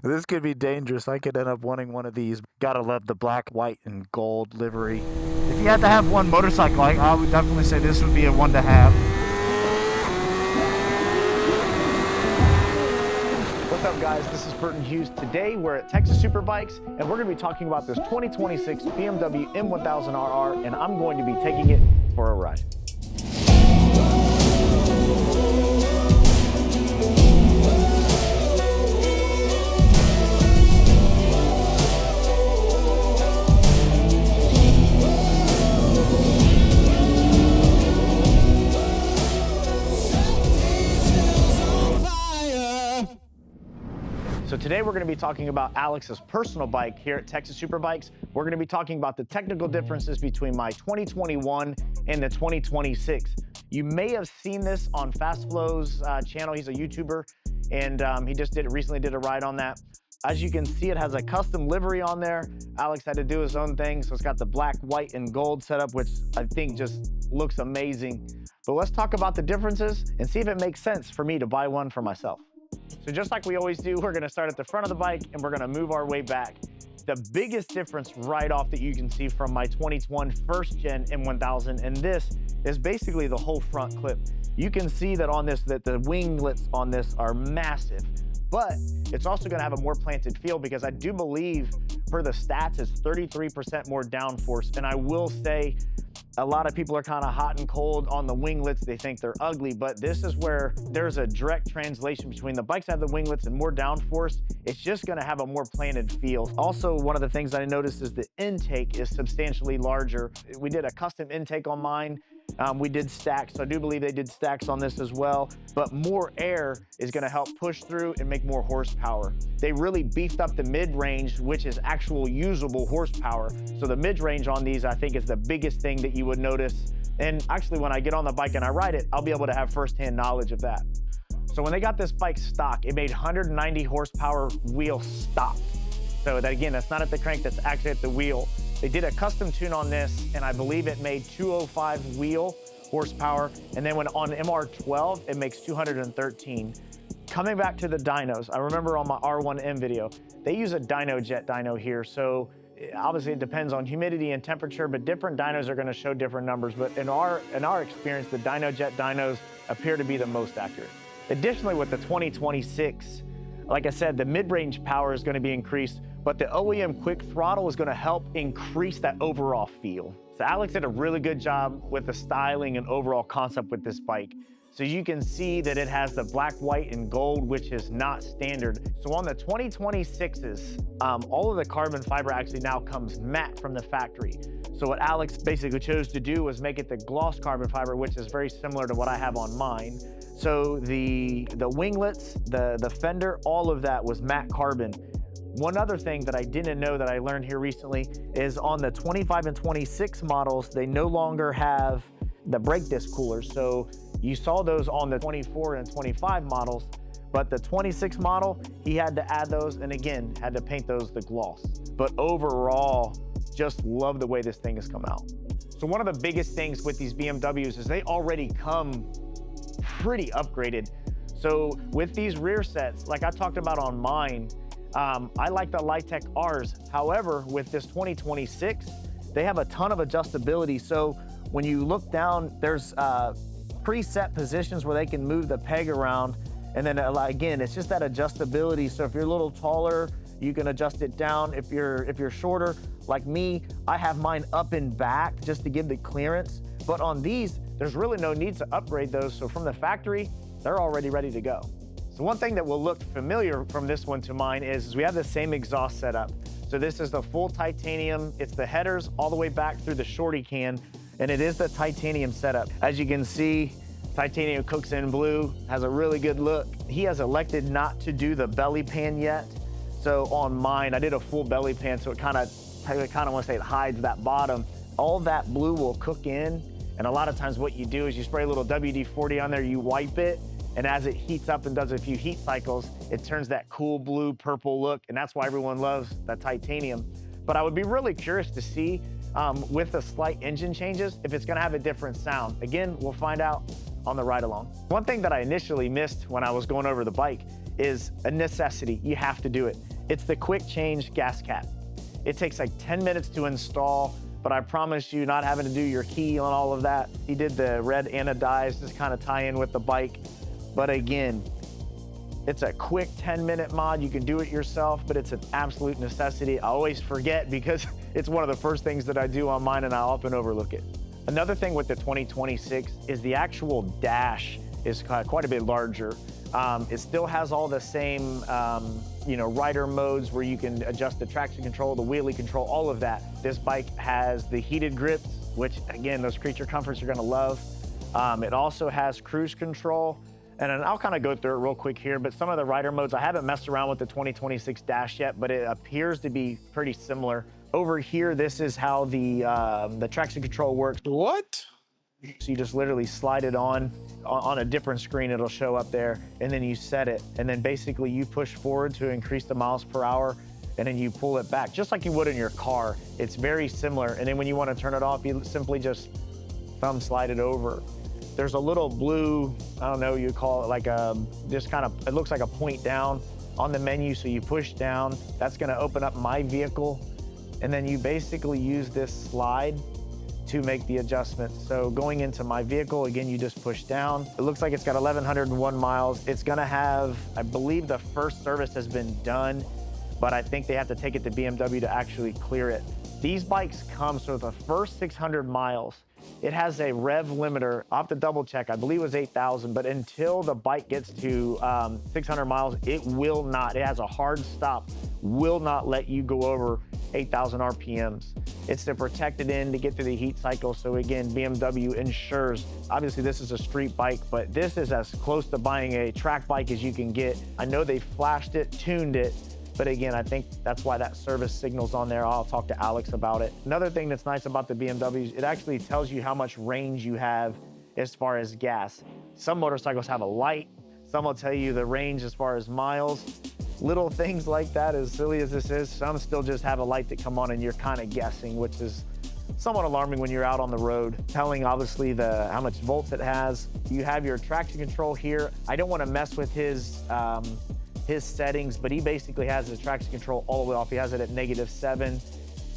This could be dangerous. I could end up wanting one of these. Gotta love the black, white, and gold livery. If you had to have one motorcycle, I would definitely say this would be a one to have. What's up, guys? This is Burton Hughes. Today we're at Texas Superbikes, and we're going to be talking about this 2026 BMW M1000RR, and I'm going to be taking it for a ride. So today we're going to be talking about Alex's personal bike here at Texas Superbikes. We're going to be talking about the technical differences between my 2021 and the 2026. You may have seen this on Fast Flow's channel. He's a YouTuber, and he just recently did a ride on that. As you can see, it has a custom livery on there. Alex had to do his own thing, so it's got the black, white, and gold setup, which I think just looks amazing. But let's talk about the differences and see if it makes sense for me to buy one for myself. So just like we always do, we're gonna start at the front of the bike and we're gonna move our way back. The biggest difference right off that you can see from my 2021 first gen M1000 and this is basically the whole front clip. You can see that on this, that the winglets on this are massive, but it's also gonna have a more planted feel because I do believe for the stats, it's 33% more downforce. And I will say, a lot of people are kind of hot and cold on the winglets. They think they're ugly, but this is where there's a direct translation between the bikes that have the winglets and more downforce. It's just gonna have a more planted feel. Also, one of the things that I noticed is the intake is substantially larger. We did a custom intake on mine. We did stacks, so I do believe they did stacks on this as well, but more air is gonna help push through and make more horsepower. They really beefed up the mid-range, which is actual usable horsepower. So the mid-range on these, I think, is the biggest thing that you would notice. And actually, when I get on the bike and I ride it, I'll be able to have firsthand knowledge of that. So when they got this bike stock, it made 190 horsepower wheel stop. So that, again, that's not at the crank, that's actually at the wheel. They did a custom tune on this, and I believe it made 205 wheel horsepower. And then when on MR12, it makes 213. Coming back to the dynos, I remember on my R1M video, they use a dyno jet dyno here. So obviously it depends on humidity and temperature, but different dynos are gonna show different numbers. But in our experience, the dyno jet dynos appear to be the most accurate. Additionally, with the 2026, like I said, the mid-range power is gonna be increased, but the OEM quick throttle is gonna help increase that overall feel. So Alex did a really good job with the styling and overall concept with this bike. So you can see that it has the black, white, and gold, which is not standard. So on the 2026s, all of the carbon fiber actually now comes matte from the factory. So what Alex basically chose to do was make it the gloss carbon fiber, which is very similar to what I have on mine. So the winglets, the fender, all of that was matte carbon. One other thing that I didn't know that I learned here recently is on the 25 and 26 models, they no longer have the brake disc coolers. So you saw those on the 24 and 25 models, but the 26 model, he had to add those, and again, had to paint those the gloss. But overall, just love the way this thing has come out. So one of the biggest things with these BMWs is they already come pretty upgraded. So with these rear sets, like I talked about on mine, I like the Litec Rs. However, with this 2026, they have a ton of adjustability. So when you look down, there's preset positions where they can move the peg around. And then again, it's just that adjustability. So if you're a little taller, you can adjust it down. If you're shorter, like me, I have mine up and back just to give the clearance. But on these, there's really no need to upgrade those. So from the factory, they're already ready to go. So one thing that will look familiar from this one to mine is we have the same exhaust setup. So this is the full titanium. It's the headers all the way back through the shorty can, and it is the titanium setup. As you can see, titanium cooks in blue, has a really good look. He has elected not to do the belly pan yet. So on mine, I did a full belly pan, so I kind of want to say it hides that bottom. All that blue will cook in, and a lot of times what you do is you spray a little WD-40 on there, you wipe it, and as it heats up and does a few heat cycles, it turns that cool blue purple look, and that's why everyone loves that titanium. But I would be really curious to see with the slight engine changes, if it's gonna have a different sound. Again, we'll find out on the ride along. One thing that I initially missed when I was going over the bike is a necessity. You have to do it. It's the quick change gas cap. It takes like 10 minutes to install, but I promise you, not having to do your key on all of that. He did the red anodized, just kind of tie in with the bike. But again, it's a quick 10-minute mod. You can do it yourself, but it's an absolute necessity. I always forget because it's one of the first things that I do on mine and I often overlook it. Another thing with the 2026 is the actual dash is quite a bit larger. It still has all the same, rider modes where you can adjust the traction control, the wheelie control, all of that. This bike has the heated grips, which again, those creature comforts you're gonna love. It also has cruise control. And I'll kind of go through it real quick here, but some of the rider modes, I haven't messed around with the 2026 dash yet, but it appears to be pretty similar. Over here, this is how the traction control works. What? So you just literally slide it on a different screen, it'll show up there, and then you set it. And then basically you push forward to increase the miles per hour, and then you pull it back, just like you would in your car. It's very similar. And then when you want to turn it off, you simply just thumb slide it over. There's a little blue, I don't know, you call it like just kind of, it looks like a point down on the menu. So you push down, that's gonna open up my vehicle. And then you basically use this slide to make the adjustments. So going into my vehicle, again, you just push down. It looks like it's got 1,101 miles. It's gonna have, I believe the first service has been done, but I think they have to take it to BMW to actually clear it. These bikes come, so the first 600 miles, it has a rev limiter. I'll have to double check, I believe it was 8,000, but until the bike gets to 600 miles, it will not, it has a hard stop, will not let you go over 8,000 RPMs. It's to protect it in to get through the heat cycle. So again, BMW ensures, obviously this is a street bike, but this is as close to buying a track bike as you can get. I know they flashed it, tuned it, but again, I think that's why that service signal's on there. I'll talk to Alex about it. Another thing that's nice about the BMWs, it actually tells you how much range you have as far as gas. Some motorcycles have a light. Some will tell you the range as far as miles. Little things like that, as silly as this is, some still just have a light that come on and you're kind of guessing, which is somewhat alarming when you're out on the road. Telling obviously how much volts it has. You have your traction control here. I don't want to mess with his settings, but he basically has the traction control all the way off. He has it at -7.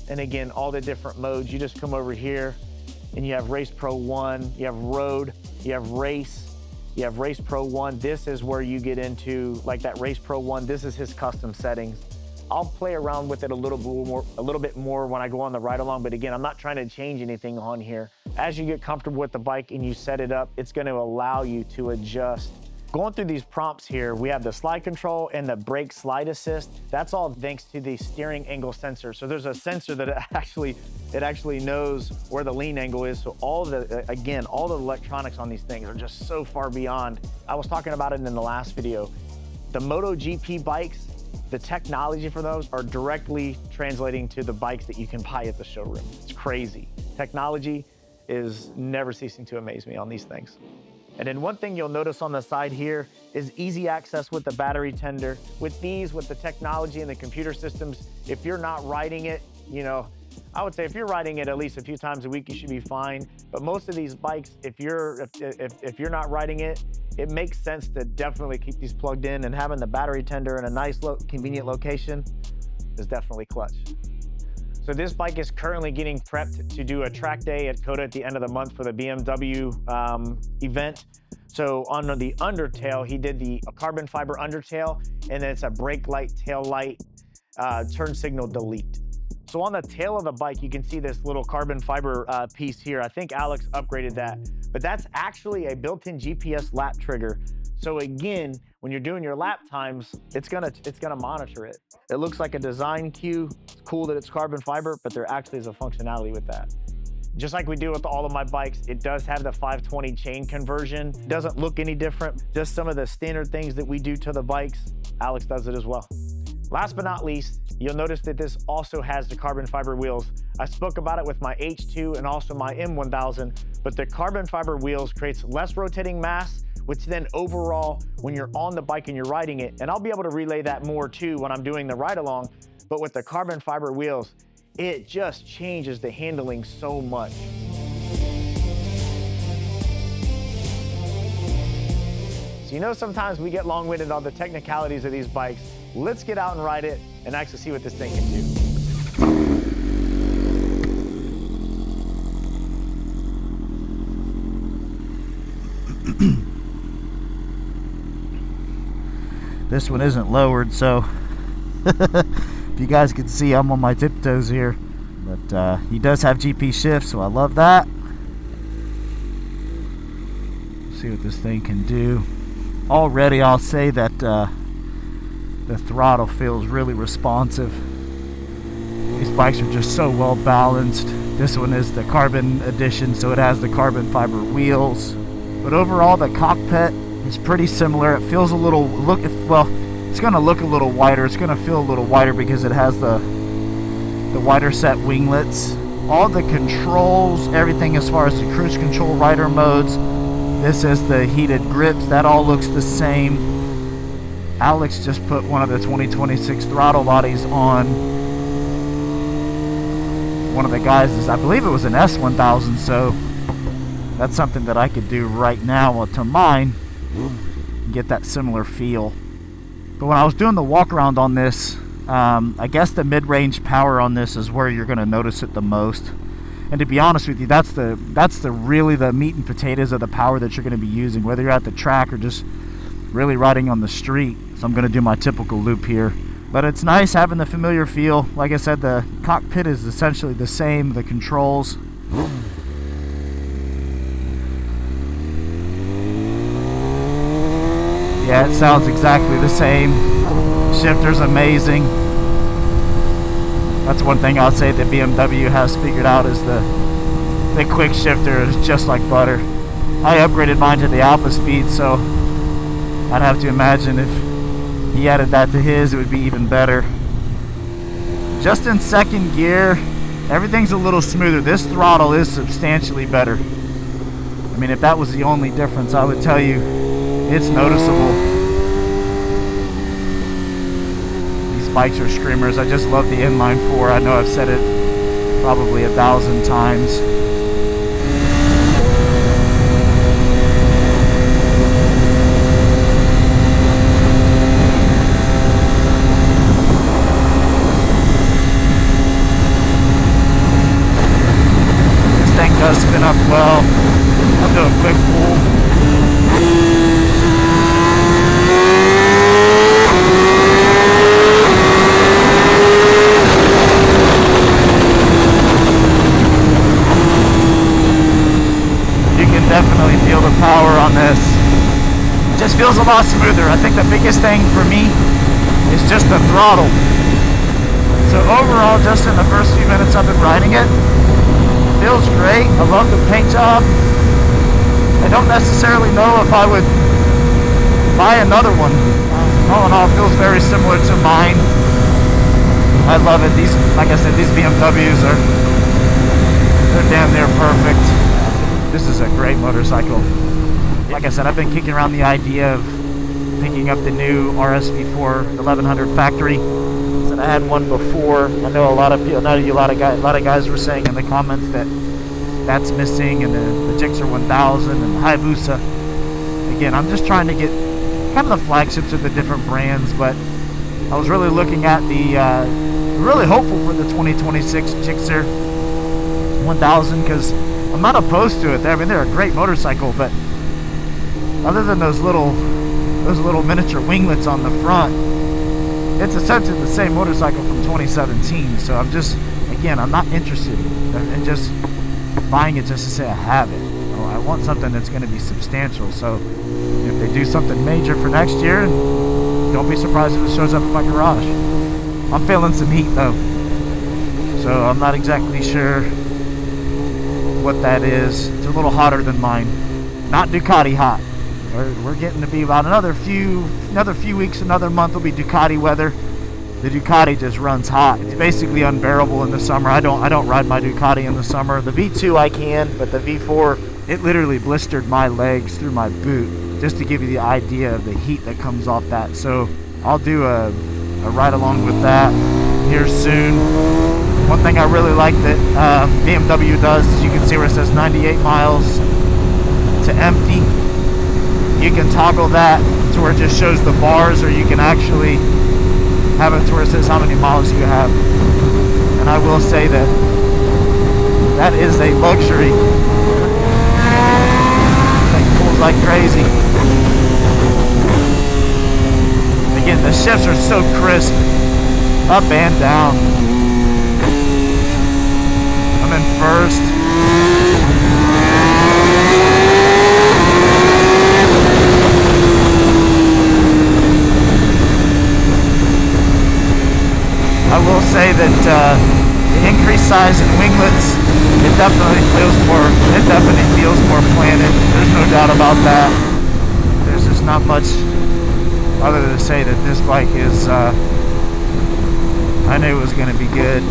And again, all the different modes, you just come over here and you have Race Pro 1, you have Road, you have Race, you have Race Pro 1. This is where you get into like that Race Pro 1. This is his custom settings. I'll play around with it a little bit more when I go on the ride along, but again, I'm not trying to change anything on here. As you get comfortable with the bike and you set it up, it's going to allow you to adjust. Going through these prompts here, we have the slide control and the brake slide assist. That's all thanks to the steering angle sensor. So there's a sensor that it actually knows where the lean angle is. So all the electronics on these things are just so far beyond. I was talking about it in the last video. The MotoGP bikes, the technology for those are directly translating to the bikes that you can buy at the showroom. It's crazy. Technology is never ceasing to amaze me on these things. And then one thing you'll notice on the side here is easy access with the battery tender. With these, with the technology and the computer systems, if you're not riding it, I would say if you're riding it at least a few times a week, you should be fine. But most of these bikes, if you're not riding it, it makes sense to definitely keep these plugged in, and having the battery tender in a nice, convenient location is definitely clutch. So this bike is currently getting prepped to do a track day at COTA at the end of the month for the BMW event. So on the undertail, he did the carbon fiber undertail, and then it's a brake light, tail light, turn signal delete. So on the tail of the bike, you can see this little carbon fiber piece here. I think Alex upgraded that, but that's actually a built-in GPS lap trigger. So again, when you're doing your lap times, it's gonna monitor it. It looks like a design cue. It's cool that it's carbon fiber, but there actually is a functionality with that. Just like we do with all of my bikes, it does have the 520 chain conversion. It doesn't look any different. Just some of the standard things that we do to the bikes, Alex does it as well. Last but not least, you'll notice that this also has the carbon fiber wheels. I spoke about it with my H2 and also my M1000, but the carbon fiber wheels creates less rotating mass, which then overall, when you're on the bike and you're riding it, and I'll be able to relay that more too when I'm doing the ride along, but with the carbon fiber wheels, it just changes the handling so much. So sometimes we get long-winded on the technicalities of these bikes. Let's get out and ride it and actually see what this thing can do. This one isn't lowered, so if you guys can see, I'm on my tiptoes here. But he does have GP shift, so I love that. See what this thing can do. Already I'll say that the throttle feels really responsive. These bikes are just so well balanced. This one is the carbon edition, so it has the carbon fiber wheels. But overall, the cockpit is pretty similar. It feels a little it's going to look a little wider. It's going to feel a little wider because it has the wider set winglets. All the controls, everything as far as the cruise control, rider modes. This is the heated grips. That all looks the same. Alex just put one of the 2026 throttle bodies on one of the guys', I believe it was an S1000, so that's something that I could do right now to mine and get that similar feel. But when I was doing the walk around on this, I guess the mid-range power on this is where you're going to notice it the most. And to be honest with you, that's really the meat and potatoes of the power that you're going to be using, whether you're at the track or just really riding on the street. So I'm going to do my typical loop here. But it's nice having the familiar feel. Like I said, the cockpit is essentially the same, the controls. Yeah, it sounds exactly the same. Shifter's amazing. That's one thing I'll say that BMW has figured out is the quick shifter is just like butter. I upgraded mine to the alpha speed, so I'd have to imagine if he added that to his, it would be even better. Just in second gear, everything's a little smoother. This throttle is substantially better. I mean, if that was the only difference, I would tell you it's noticeable. These bikes are screamers. I just love the inline 4. I know I've said it probably 1,000 times. Does spin up well. I'll do a quick pull. You can definitely feel the power on this. It just feels a lot smoother. I think the biggest thing for me is just the throttle. So overall, just in the first few minutes I've been riding it, feels great. I love the paint job. I don't necessarily know if I would buy another one. All in all, it feels very similar to mine. I love it. These, like I said, these BMWs they're damn near perfect. This is a great motorcycle. Like I said, I've been kicking around the idea of picking up the new RSV4 1100 factory. I had one before. I know a lot of guys were saying in the comments that that's missing, and the Gixxer 1000 and the Hayabusa. Again, I'm just trying to get kind of the flagships of the different brands, but I was really looking at really hopeful for the 2026 Gixxer 1000 because I'm not opposed to it. I mean, they're a great motorcycle, but other than those little miniature winglets on the front, it's essentially the same motorcycle from 2017, so I'm not interested in just buying it just to say I have it. I want something that's going to be substantial, so if they do something major for next year, don't be surprised if it shows up in my garage. I'm feeling some heat though, so I'm not exactly sure what that is. It's a little hotter than mine. Not Ducati hot. We're getting to be about another few weeks, another month will be Ducati weather. The Ducati just runs hot. It's basically unbearable in the summer. I don't ride my Ducati in the summer. The V2 I can, but the V4, it literally blistered my legs through my boot, just to give you the idea of the heat that comes off that. So I'll do a ride along with that here soon. One thing I really like that BMW does is you can see where it says 98 miles to empty. You can toggle that to where it just shows the bars, or you can actually have it to where it says how many miles you have. And I will say that that is a luxury. Thing pulls like crazy. Again, the shifts are so crisp, up and down. I'm in first. I will say that the increased size in winglets, it definitely feels more planted. There's no doubt about that. There's just not much other than to say that this bike is, I knew it was going to be good.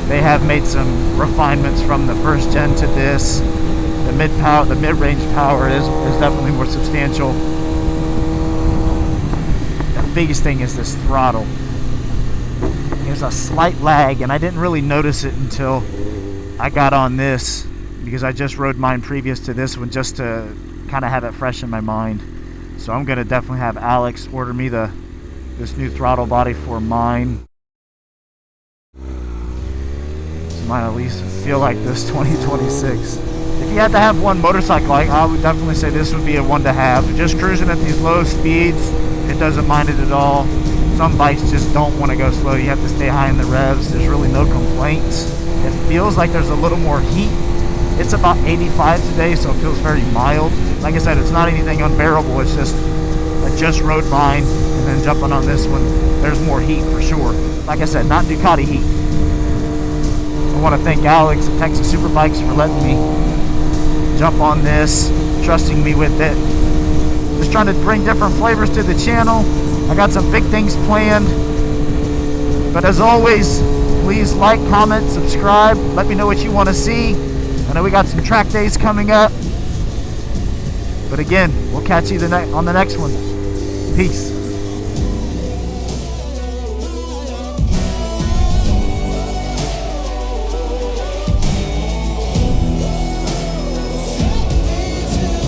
They have made some refinements from the first gen to this. The mid-range power is definitely more substantial. The biggest thing is this throttle. There's a slight lag, and I didn't really notice it until I got on this, because I just rode mine previous to this one just to kind of have it fresh in my mind. So I'm gonna definitely have Alex order me this new throttle body for mine. So mine at least feel like this 2026. If you had to have one motorcycle, I would definitely say this would be a one to have. Just cruising at these low speeds, it doesn't mind it at all. Some bikes just don't want to go slow. You have to stay high in the revs. There's really no complaints. It feels like there's a little more heat. It's about 85 today, so it feels very mild. Like I said, it's not anything unbearable. It's just, I just rode mine, and then jumping on this one, there's more heat for sure. Like I said, not Ducati heat. I want to thank Alex at Texas Superbikes for letting me jump on this, trusting me with it. Just trying to bring different flavors to the channel. I got some big things planned. But as always, please like, comment, subscribe. Let me know what you want to see. I know we got some track days coming up. But again, we'll catch you on the next one. Peace.